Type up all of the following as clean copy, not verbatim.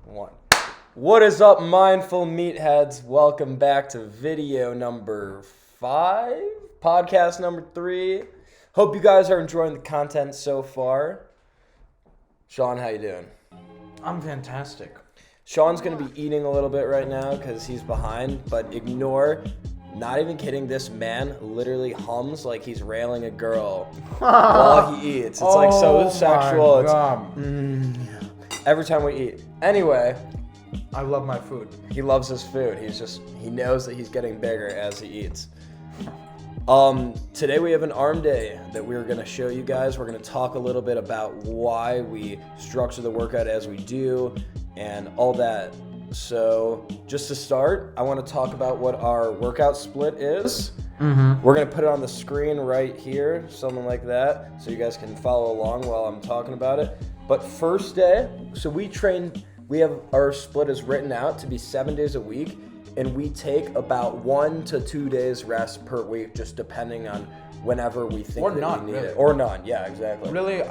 1. What is up, mindful meatheads? Welcome back to video number 5, podcast number 3. Hope you guys are enjoying the content so far. Sean, how you doing? I'm fantastic. Sean's going to be eating a little bit right now because he's behind, but ignore, not even kidding, this man literally hums like he's railing a girl while he eats. It's like so sexual. Every time we eat. Anyway. I love my food. He loves his food. He knows that he's getting bigger as he eats. Today we have an arm day that we're going to show you guys. We're going to talk a little bit about why we structure the workout as we do and all that. So just to start, I want to talk about what our workout split is. We're going to put it on the screen right here, something like that, so you guys can follow along while I'm talking about it. But first day, so we have our split is written out to be 7 days a week, and we take about 1 to 2 days rest per week, just depending on whenever we think we need it. Or none, yeah, exactly. Really,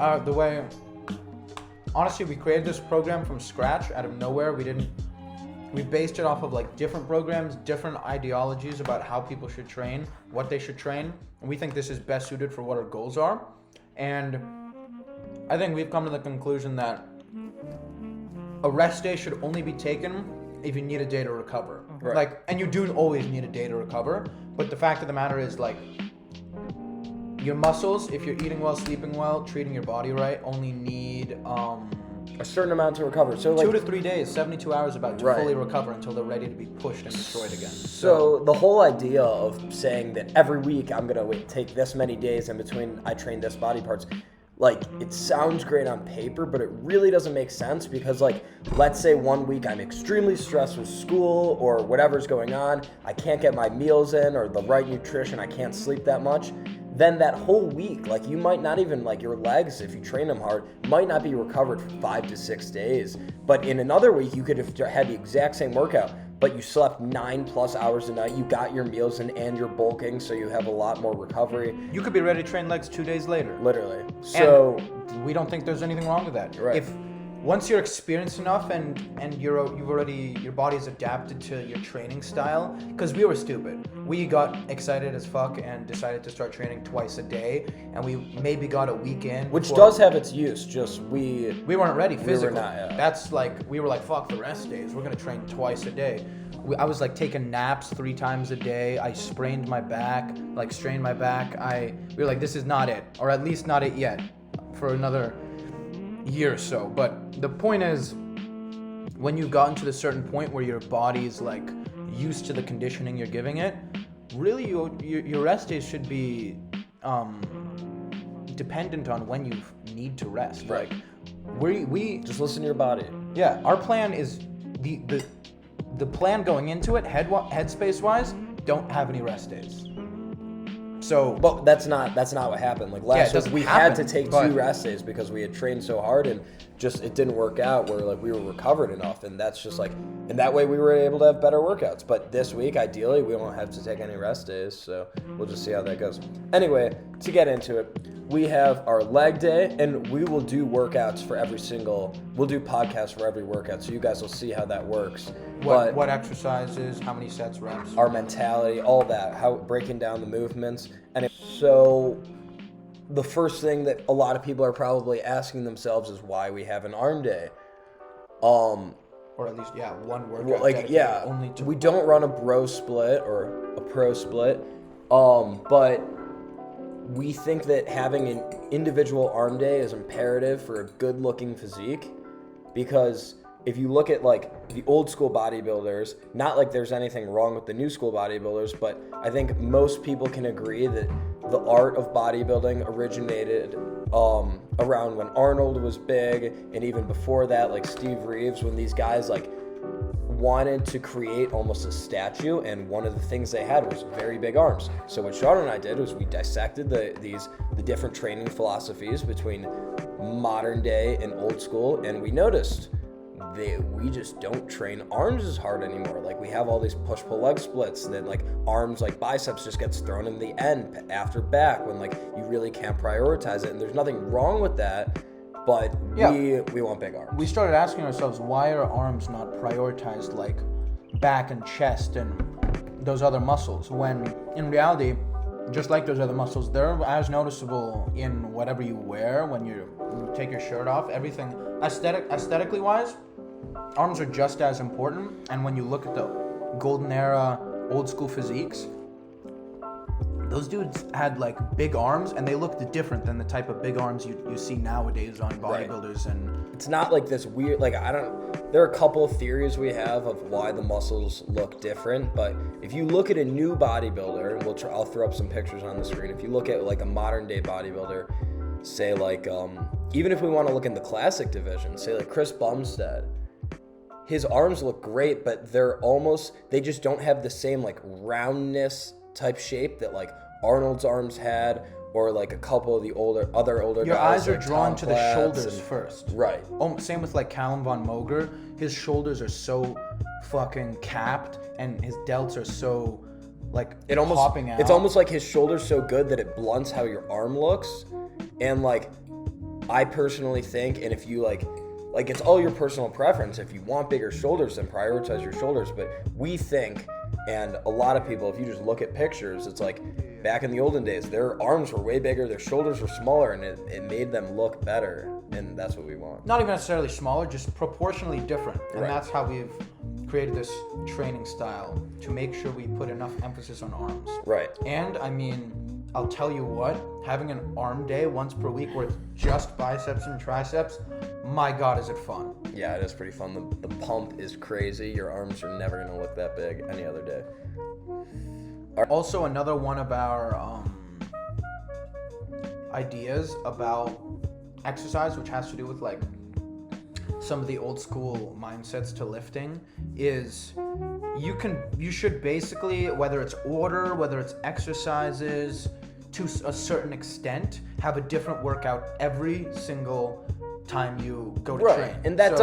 honestly, we created this program from scratch, out of nowhere. We based it off of like different programs, different ideologies about how people should train, what they should train, and we think this is best suited for what our goals are. And I think we've come to the conclusion that a rest day should only be taken if you need a day to recover. Right. And you do always need a day to recover, but the fact of the matter is, like, your muscles, if you're eating well, sleeping well, treating your body right, only need a certain amount to recover. So 2 to 3 days, 72 hours about to fully recover until they're ready to be pushed and destroyed again. So the whole idea of saying that every week I'm going to take this many days in between I train this body parts, like, it sounds great on paper, but it really doesn't make sense because, like, let's say 1 week I'm extremely stressed with school or whatever's going on, I can't get my meals in or the right nutrition, I can't sleep that much. Then that whole week, like, you might not even, like, your legs, if you train them hard, might not be recovered for 5 to 6 days. But in another week, you could have had the exact same workout, but you slept 9+ hours a night, you got your meals in and you're bulking, so you have a lot more recovery. You could be ready to train legs 2 days later. Literally. So and we don't think there's anything wrong with that. Right. If once you're experienced enough and your body's adapted to your training style, because we were stupid. We got excited as fuck and decided to start training twice a day, and we maybe got a week in. Which does have its use, just we weren't ready physically. We were not, yeah. That's like, we were like, fuck the rest days. We're going to train twice a day. I was like taking naps 3 times a day. I strained my back. We were like, this is not it, or at least not it yet, for another year or so. But the point is, when you've gotten to the certain point where your body's like used to the conditioning you're giving it, really your rest days should be dependent on when you need to rest. Right. Like we just listen to your body. Yeah, our plan is the plan going into it, headspace wise, don't have any rest days. So, but that's not what happened. Like last week, we had to take 2 rest days because we had trained so hard and just it didn't work out. Where like we were recovered enough, and that's just like, and that way we were able to have better workouts. But this week, ideally, we won't have to take any rest days, so we'll just see how that goes. Anyway, to get into it, we have our leg day, and we will do workouts for we'll do podcasts for every workout, so you guys will see how that works. What exercises, how many sets, reps, our mentality, all that, how breaking down the movements. And so the first thing that a lot of people are probably asking themselves is why we have an arm day. Or at least, one workout. Only to we don't run a bro split or a pro split, but we think that having an individual arm day is imperative for a good-looking physique, because if you look at like the old school bodybuilders, not like there's anything wrong with the new school bodybuilders, but I think most people can agree that the art of bodybuilding originated around when Arnold was big, and even before that, like Steve Reeves, when these guys like wanted to create almost a statue, and one of the things they had was very big arms. So what Sean and I did was we dissected the different training philosophies between modern day and old school, and we noticed we just don't train arms as hard anymore. Like we have all these push-pull leg splits that like arms, like biceps just gets thrown in the end after back when like you really can't prioritize it, and there's nothing wrong with that. but Yeah. we want big arms. We started asking ourselves, why are arms not prioritized like back and chest and those other muscles, when in reality, just like those other muscles, they're as noticeable in whatever you wear. When you take your shirt off, everything aesthetically wise, arms are just as important. And when you look at the golden era old school physiques, those dudes had like big arms, and they looked different than the type of big arms you see nowadays on bodybuilders. And it's not like this weird, like, there are a couple of theories we have of why the muscles look different, but if you look at a new bodybuilder, and I'll throw up some pictures on the screen. If you look at like a modern day bodybuilder, say like, even if we want to look in the classic division, say like Chris Bumstead, his arms look great, but they just don't have the same like roundness type shape that like Arnold's arms had, or like a couple of the other older your guys. eyes are like drawn Tom to the Platz shoulders first. Right. Same with like Callum Von Moger. His shoulders are so fucking capped, and his delts are so like popping out. It's almost like his shoulder's so good that it blunts how your arm looks. And like, I personally think, and if you like it's all your personal preference. If you want bigger shoulders, then prioritize your shoulders. But we think, and a lot of people, if you just look at pictures, it's like back in the olden days, their arms were way bigger, their shoulders were smaller, and it made them look better. And that's what we want. Not even necessarily smaller, just proportionally different. And Right. that's how we've created this training style, to make sure we put enough emphasis on arms. Right. And I mean, I'll tell you what, having an arm day once per week where it's just biceps and triceps, my God, is it fun. Yeah, it is pretty fun. The pump is crazy. Your arms are never going to look that big any other day. Also, another one of our ideas about exercise, which has to do with like some of the old school mindsets to lifting, is you should basically, whether it's order, whether it's exercises, to a certain extent, have a different workout every single time you go to train. And that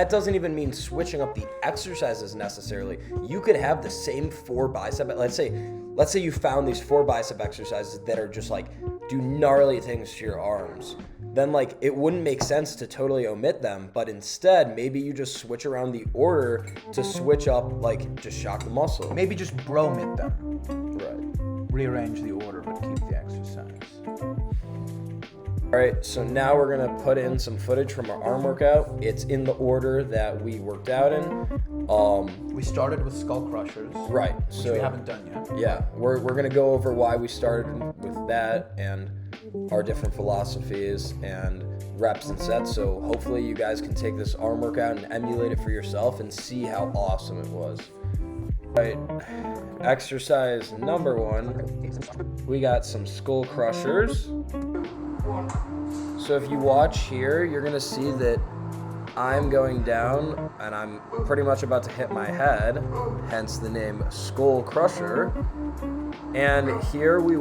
doesn't even mean switching up the exercises necessarily. You could have the same 4 bicep. Let's say you found these 4 bicep exercises that are just like do gnarly things to your arms. Then like it wouldn't make sense to totally omit them, but instead maybe you just switch around the order to switch up, like just shock the muscle. Maybe just bromid them. Right. Rearrange the order, but keep the exercise. All right, so now we're gonna put in some footage from our arm workout. It's in the order that we worked out in. We started with skull crushers. Right. Which we haven't done yet. Yeah, we're gonna go over why we started with that and our different philosophies and reps and sets. So hopefully you guys can take this arm workout and emulate it for yourself and see how awesome it was. Right, exercise number 1, we got some skull crushers. So if you watch here, you're gonna see that I'm going down and I'm pretty much about to hit my head, hence the name Skull Crusher. And here we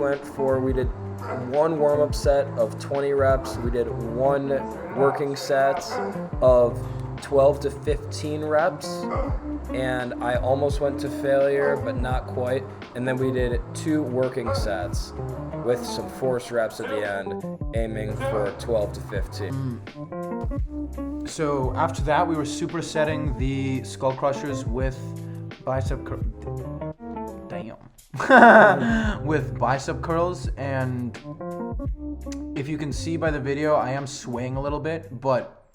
did 1 warm-up set of 20 reps. We did 1 working set of 12 to 15 reps. And I almost went to failure, but not quite. And then we did 2 working sets with some force reps at the end, aiming for 12 to 15. So after that, we were supersetting the skull crushers with bicep with bicep curls. And if you can see by the video, I am swaying a little bit, but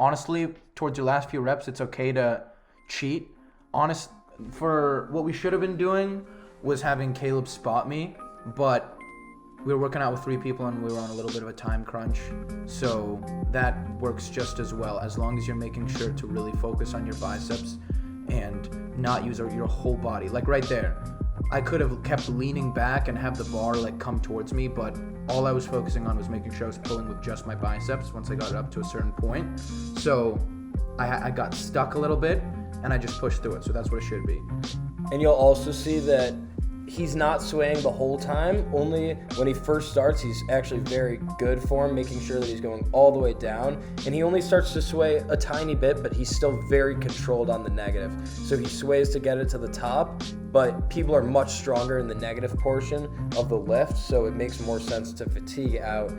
honestly, towards your last few reps, it's okay to cheat. For what we should have been doing was having Caleb spot me, but we were working out with 3 people and we were on a little bit of a time crunch. So that works just as well, as long as you're making sure to really focus on your biceps and not use your whole body. Like right there, I could have kept leaning back and have the bar like come towards me, but all I was focusing on was making sure I was pulling with just my biceps once I got it up to a certain point. So I got stuck a little bit and I just pushed through it. So that's what it should be. And you'll also see that he's not swaying the whole time. Only when he first starts, he's actually very good form, making sure that he's going all the way down. And he only starts to sway a tiny bit, but he's still very controlled on the negative. So he sways to get it to the top, but people are much stronger in the negative portion of the lift, so it makes more sense to fatigue out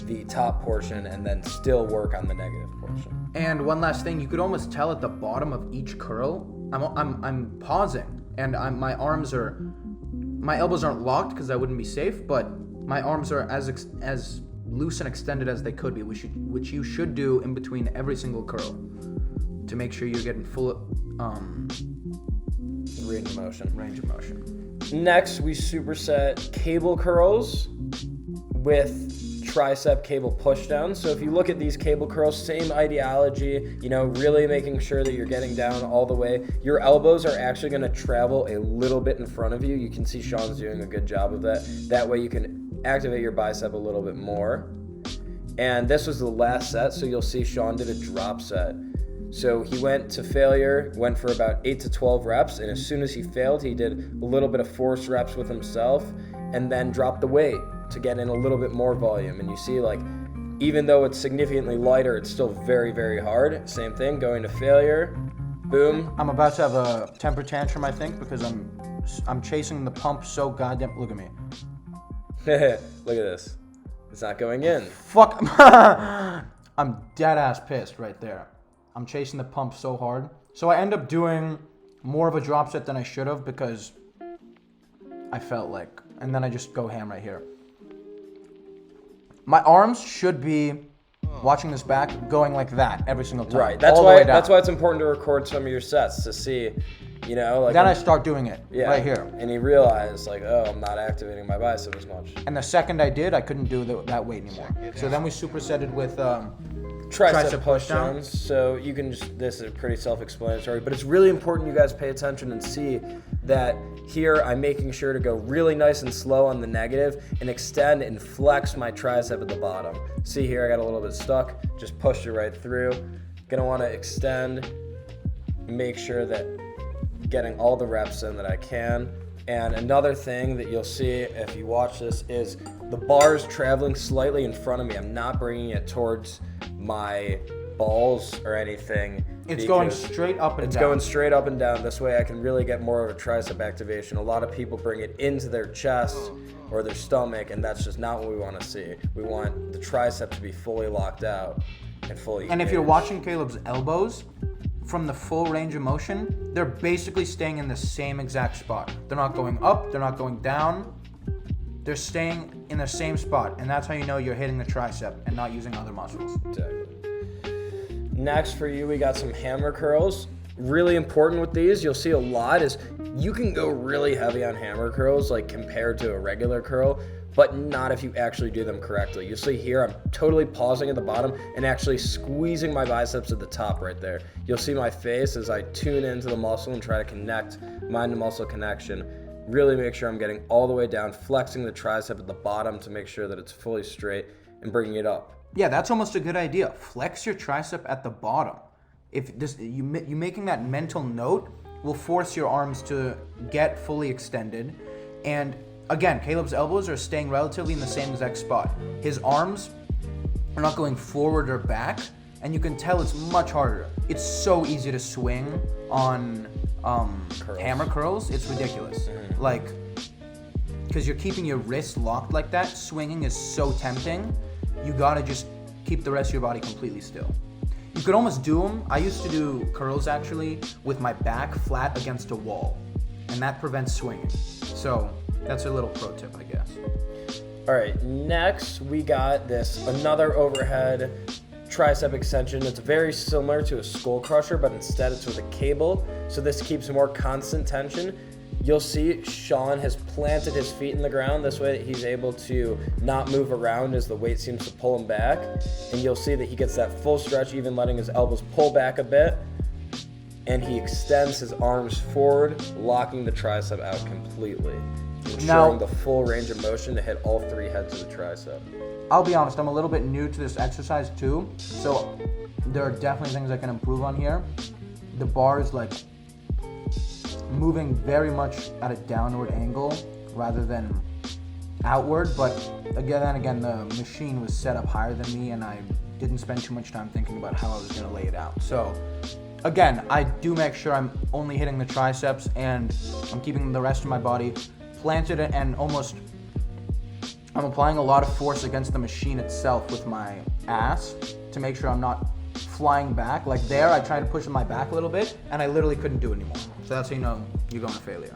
the top portion and then still work on the negative portion. And one last thing, you could almost tell at the bottom of each curl, I'm pausing, and my elbows aren't locked because I wouldn't be safe, but my arms are as loose and extended as they could be, which you should do in between every single curl to make sure you're getting full range of motion. Next, we superset cable curls with tricep cable pushdown. So if you look at these cable curls, same ideology, really making sure that you're getting down all the way. Your elbows are actually going to travel a little bit in front of you. You can see Sean's doing a good job of that. That way you can activate your bicep a little bit more. And this was the last set, so you'll see Sean did a drop set. So he went to failure, went for about 8 to 12 reps, and as soon as he failed, he did a little bit of forced reps with himself and then dropped the weight to get in a little bit more volume. And you see, even though it's significantly lighter, it's still very, very hard. Same thing, going to failure, boom. I'm about to have a temper tantrum, I think, because I'm chasing the pump so goddamn. Look at me. Look at this. It's not going in. Fuck. I'm dead ass pissed right there. I'm chasing the pump so hard. So I end up doing more of a drop set than I should have because I felt like, and then I just go ham right here. My arms should be, watching this back, going like that every single time. Right. That's why it's important to record some of your sets to see, then I start doing it right here. And you realize I'm not activating my bicep as much. And the second I did, I couldn't do that weight anymore. So then we supersetted with tricep pushdowns. So you can this is pretty self-explanatory, but it's really important you guys pay attention and see that here I'm making sure to go really nice and slow on the negative and extend and flex my tricep at the bottom. See here, I got a little bit stuck, just pushed it right through. Gonna wanna extend, make sure that getting all the reps in that I can. And another thing that you'll see if you watch this is the bar's traveling slightly in front of me. I'm not bringing it towards my balls or anything. It's going straight up and down. It's going straight up and down. This way I can really get more of a tricep activation. A lot of people bring it into their chest or their stomach, and that's just not what we want to see. We want the tricep to be fully locked out and fully engaged. And if you're watching Caleb's elbows, from the full range of motion, they're basically staying in the same exact spot. They're not going up, they're not going down. They're staying in the same spot, and that's how you know you're hitting the tricep and not using other muscles. Exactly. Next for you, we got some hammer curls. Really important with these, you'll see a lot is you can go really heavy on hammer curls compared to a regular curl, but not if you actually do them correctly. You see here, I'm totally pausing at the bottom and actually squeezing my biceps at the top right there. You'll see my face as I tune into the muscle and try to connect mind-to-muscle connection. Really make sure I'm getting all the way down, flexing the tricep at the bottom to make sure that it's fully straight and bringing it up. Yeah, that's almost a good idea. Flex your tricep at the bottom. If you making that mental note will force your arms to get fully extended. And again, Caleb's elbows are staying relatively in the same exact spot. His arms are not going forward or back, and you can tell it's much harder. It's so easy to swing on hammer curls. It's ridiculous. Because you're keeping your wrist locked like that, swinging is so tempting. You gotta just keep the rest of your body completely still. You could almost do them. I used to do curls actually with my back flat against a wall, and that prevents swinging. So that's a little pro tip, I guess. All right, next we got another overhead tricep extension. It's very similar to a skull crusher, but instead it's with a cable. So this keeps more constant tension. You'll see Sean has planted his feet in the ground. This way he's able to not move around as the weight seems to pull him back. And you'll see that he gets that full stretch, even letting his elbows pull back a bit. And he extends his arms forward, locking the tricep out completely, ensuring the full range of motion to hit all three heads of the tricep. I'll be honest, I'm a little bit new to this exercise too, so there are definitely things I can improve on here. The bar is moving very much at a downward angle rather than outward, but again, the machine was set up higher than me and I didn't spend too much time thinking about how I was going to lay it out. So again, I do make sure I'm only hitting the triceps and I'm keeping the rest of my body planted and almost, I'm applying a lot of force against the machine itself with my ass to make sure I'm not flying back. Like there, I tried to push my back a little bit and I literally couldn't do it anymore. So that's how you know you're going to failure.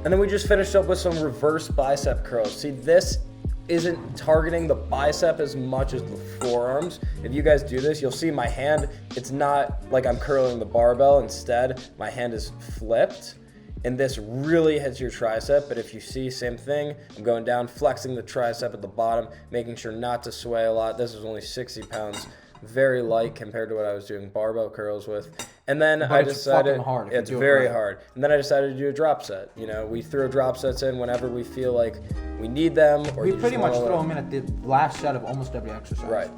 And then we just finished up with some reverse bicep curls. See, this isn't targeting the bicep as much as the forearms. If you guys do this, you'll see my hand, it's not like I'm curling the barbell. Instead, my hand is flipped. And this really hits your tricep, but if you see, same thing, I'm going down, flexing the tricep at the bottom, making sure not to sway a lot. This is only 60 pounds, very light compared to what I was doing barbell curls with. And then I decided, fucking hard if it's you do it very right. hard. And then I decided to do a drop set. You know, we throw drop sets in whenever we feel like we need them. Or We you pretty just much wanna throw them in at the last set of almost every exercise. Right,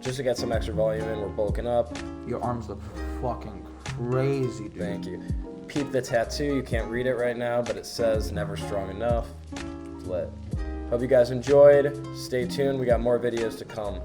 just to get some extra volume in, we're bulking up. Your arms look fucking crazy, dude. Thank you. Peep the tattoo. You can't read it right now, but it says never strong enough. It's lit. Hope you guys enjoyed. Stay tuned. We got more videos to come.